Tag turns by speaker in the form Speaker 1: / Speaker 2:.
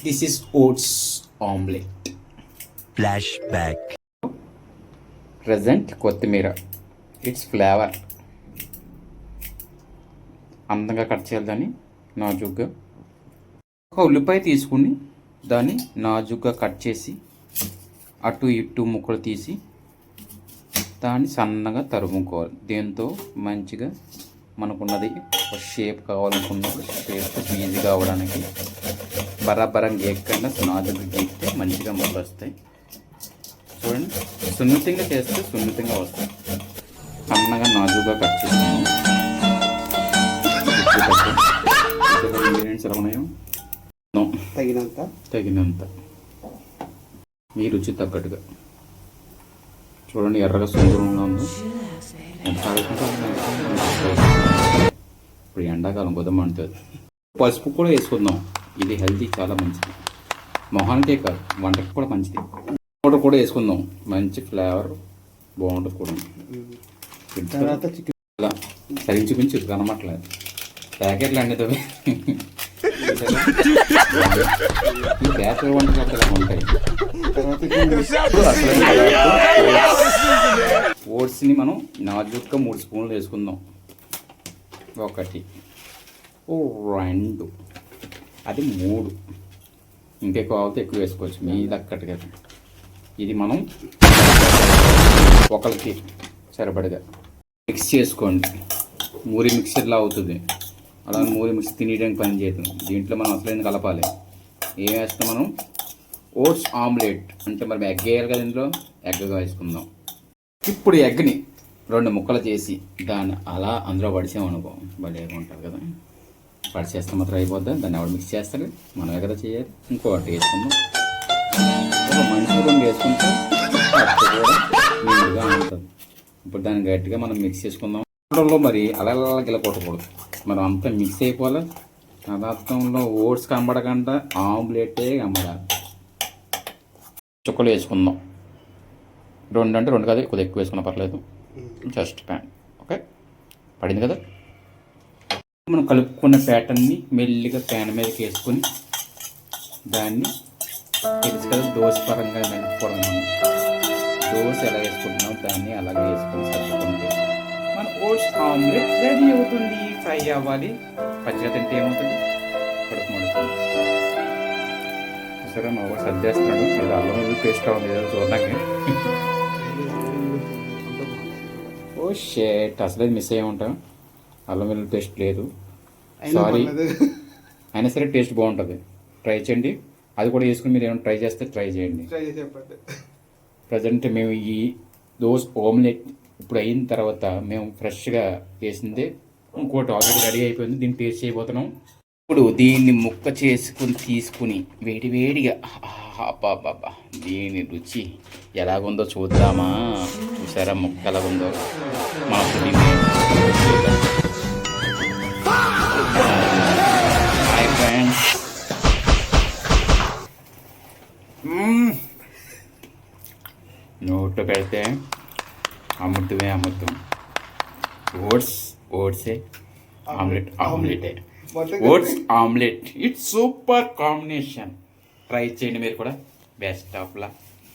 Speaker 1: This is oats omelette.
Speaker 2: Flash back.
Speaker 1: Present కొత్తిమీర, it's flavour. అందంగా cut చేయాలి దాన్ని నాజుగ్గా. ఒక ఉల్లిపాయ తీసుకుని దాన్ని నాజుగ్గా కట్ చేసి అటు ఇటు ముక్కలు తీసి దాన్ని సన్నగా తరుముకోవాలి. దీంతో మంచిగా మనకున్నది ఒక షేప్ కావాలనుకున్నప్పుడు షేప్ ఈజీగా అవ్వడానికి బరాబరం గీయకుండా నాజుగ్గా గీస్తే మంచిగా ముక్కలు వస్తాయి. చూడండి, సున్నితంగా చేస్తే సున్నితంగా వస్తాయి. సన్నగా నాజుగ్గా కట్ చేస్తున్నాము. ఇంగ్రీడియంట్స్ ఎలా ఉన్నాయో తగినంత మీ రుచి తగ్గట్టుగా చూడండి. ఎర్రగా సుందరంగా ఉందో. ఇప్పుడు ఎండాకాలం కుదమంటుంది. పసుపు కూడా వేసుకుందాం. ఇది హెల్తీ, చాలా మంచిది. మొహానికే కాదు, వంటకి కూడా మంచిది. పౌడర్ కూడా వేసుకుందాం, మంచి ఫ్లేవర్ బాగుంటుంది కూడా. ఇలా సరిగ్గా చూపించు, కనమట్లేదు ప్యాకెట్లు అన్నీ తవ్వి బ్యాచులర్ వంటలు ఇలా ఉంటాయి. ఓట్స్ని మనం నాజుగ్గా 3 స్పూన్లు వేసుకుందాం. 1 2 అది 3. ఇంకెక్కువ అవుతే ఎక్కువ వేసుకోవచ్చు, మీ దక్కట్టుగా. ఇది మనం ఒకరికి సరిపడగా మిక్స్ చేసుకోండి. మూరి మిక్సర్లా అవుతుంది. అలా మూరి మిక్స్ తినేయడానికి పని చేద్దాం. దీంట్లో మనం అసలు కలపాలి. ఏం వేస్తాం మనం? ఓట్స్ ఆమ్లెట్ అంటే మనం ఎగ్ వేయాలి కదా, ఇందులో ఎగ్గా వేసుకుందాం. ఇప్పుడు ఎగ్ని 2 ముక్కలు చేసి దాన్ని అలా అందులో పడిసామనుకో భలేగా ఉంటుంది కదా. పడిచేస్తే మాత్రం అయిపోద్దా? దాన్ని ఎవరు మిక్స్ చేస్తారు? మనమే కదా చేయాలి. ఇంకోటి వేసుకుందాం. ఒక మనిషి 2 వేసుకుంటే కూడా నీట్గా ఉంటుంది. ఇప్పుడు దాన్ని గట్టిగా మనం మిక్స్ చేసుకుందాం. మరి అలా ఇలా కొట్టకూడదు, మనం అంతా మిక్స్ అయిపోవాలి. పదార్థంలో ఓట్స్ కనబడకుండా ఆమ్లెటే కనబడాలి. చుక్కలు వేసుకుందాం. 2 అంటే 2 కాదు, కొద్దిగా ఎక్కువ వేసుకున్నా పర్లేదు. జస్ట్ ప్యాన్ ఓకే, పడింది కదా. మనం కలుపుకున్న ప్యాటర్న్ని మెల్లిగా ప్యాన్ మీదకి వేసుకొని దాన్ని తెలుసు కదా దోశ పరంగా నడుపుకోవడం. మనం దోశ ఎలా వేసుకుంటున్నాం దాన్ని అలాగే వేసుకొని సర్దుకుంటే మన ఓట్స్ ఆమ్లెట్ రెడీ అవుతుంది. ఫ్రై అవ్వాలి. పచ్చిగా తింటే ఏమవుతుంది? కడుపు మడుతుంది. సరే, మా వాడు సర్దేస్తున్నాడు. ఏదో అల్లం వెల్లుల్లి పేస్ట్ కావాలి ఏదో చూడడానికి. ఓ షేట్, అసలే మిస్ అయ్యి ఉంటాం. అల్లం వెల్లుల్లి పేస్ట్ లేదు, సారీ. అయినా సరే టేస్ట్ బాగుంటుంది, ట్రై చేయండి. అది కూడా వేసుకుని మీరు ఏమైనా ట్రై చేస్తే ట్రై చేయండి. ప్రజెంట్ మేము ఈ దోస్ ఆమ్లెట్ ఇప్పుడు అయిన తర్వాత మేము ఫ్రెష్గా చేసిందే ఇంకోటి ఆల్రెడీ రెడీ అయిపోయింది. దీన్ని టేస్ట్ చేయబోతున్నాం. ఇప్పుడు దీన్ని ముక్క చేసుకుని తీసుకుని వేడివేడిగా బాబా దీని రుచి ఎలాగుందో చూద్దామా. చూసారా ముక్క ఎలాగుందో? మా హాయ్ ఫ్రెండ్స్, నోట్లో పెడితే అమృతమే అమృతం. ఓట్సే ఆమ్లెటే. Oats omelette, it's super combination. Try చేయండి మీరు కూడా. Best of luck.